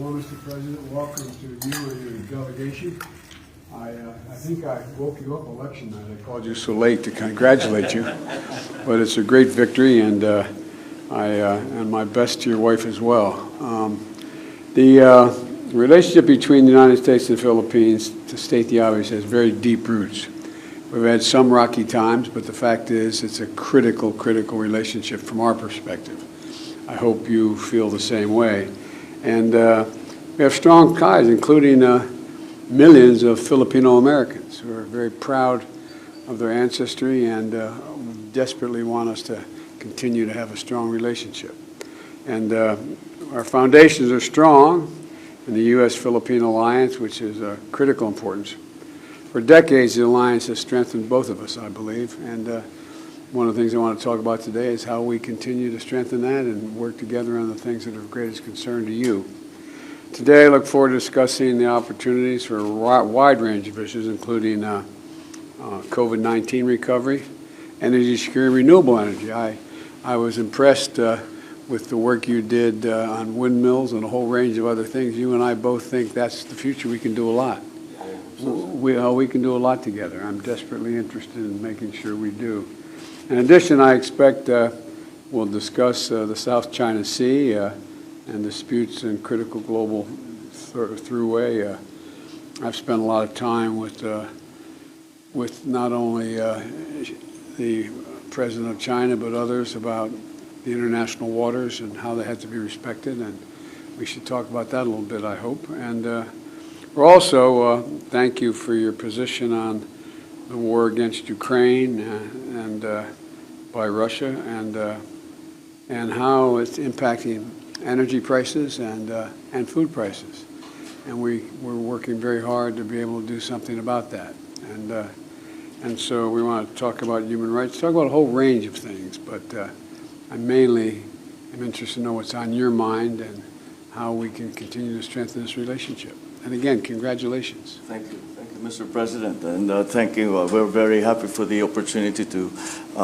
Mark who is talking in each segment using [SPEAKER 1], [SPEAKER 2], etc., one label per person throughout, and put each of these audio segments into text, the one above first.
[SPEAKER 1] Well, Mr. President, welcome to you and your delegation. I think I woke you up election night. I called you so late to congratulate you, but it's a great victory, and and my best to your wife as well. The relationship between the United States and the Philippines, to state the obvious, has very deep roots. We've had some rocky times, but the fact is it's a critical relationship from our perspective. I hope you feel the same way. And we have strong ties, including millions of Filipino Americans who are very proud of their ancestry and desperately want us to continue to have a strong relationship. And our foundations are strong in the U.S.-Philippine alliance, which is of critical importance. For decades, the alliance has strengthened both of us, I believe, and one of the things I want to talk about today is how we continue to strengthen that and work together on the things that are of greatest concern to you. Today, I look forward to discussing the opportunities for a wide range of issues, including COVID-19 recovery, energy security, renewable energy. I was impressed with the work you did on windmills and a whole range of other things. You and I both think that's the future. We can do a lot. We can do a lot together. I'm desperately interested in making sure we do. In addition, I expect we'll discuss the South China Sea and disputes in critical global throughway. I've spent a lot of time with not only the President of China but others about the international waters and how they have to be respected, and we should talk about that a little bit, I hope. And we're also thank you for your position on the war against Ukraine and by Russia and how it's impacting energy prices and food prices. And we're working very hard to be able to do something about that. And so we want to talk about human rights, talk about a whole range of things, but I mainly am interested to know what's on your mind and how we can continue to strengthen this relationship. And again, congratulations.
[SPEAKER 2] Thank you, Mr. President, and thank you. We're very happy for the opportunity to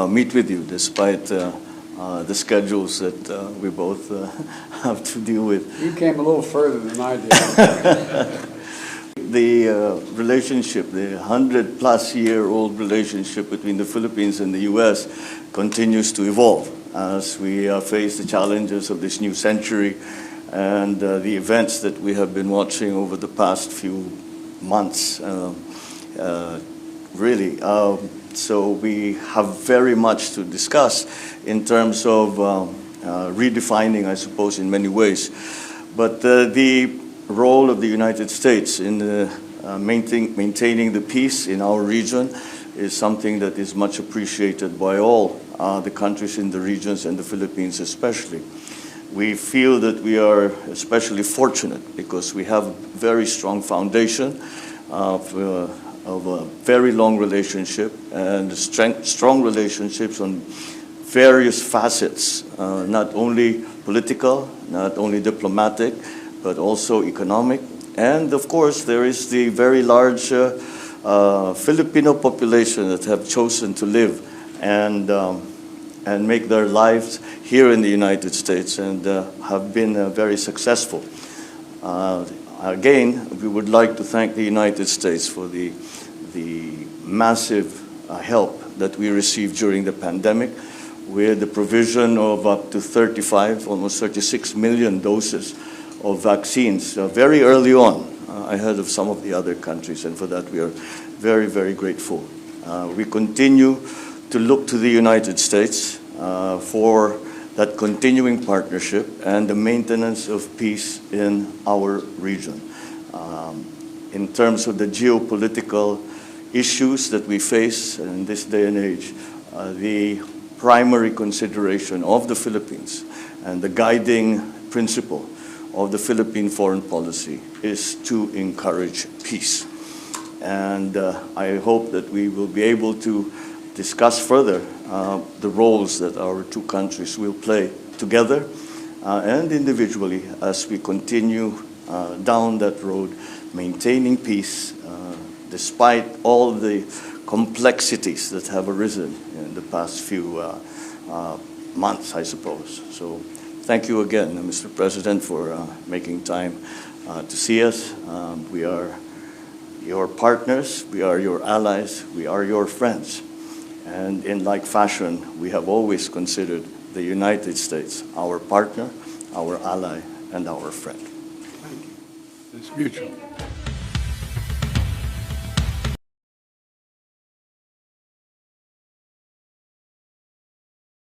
[SPEAKER 2] meet with you, despite the schedules that we both have to deal with.
[SPEAKER 1] You came a little further than I did.
[SPEAKER 2] The relationship, the 100-plus-year-old relationship between the Philippines and the U.S. continues to evolve as we face the challenges of this new century and the events that we have been watching over the past few months, really. So we have very much to discuss in terms of redefining, I suppose, in many ways. But the role of the United States in maintaining the peace in our region is something that is much appreciated by all the countries in the regions and the Philippines especially. We feel that we are especially fortunate because we have a very strong foundation of a very long relationship and strong relationships on various facets, not only political, not only diplomatic, but also economic. And of course, there is the very large Filipino population that have chosen to live and make their lives here in the United States and have been very successful. Again, we would like to thank the United States for the massive help that we received during the pandemic with the provision of up to 35, almost 36 million doses of vaccines very early on, ahead of some of the other countries, and for that we are very, very grateful. We continue to look to the United States for that continuing partnership and the maintenance of peace in our region. In terms of the geopolitical issues that we face in this day and age, the primary consideration of the Philippines and the guiding principle of the Philippine foreign policy is to encourage peace. And I hope that we will be able to discuss further the roles that our two countries will play together and individually as we continue down that road, maintaining peace despite all the complexities that have arisen in the past few months, I suppose. So thank you again, Mr. President, for making time to see us. We are your partners, we are your allies, we are your friends. And in like fashion, we have always considered the United States our partner, our ally, and our friend.
[SPEAKER 1] Thank you. It's mutual.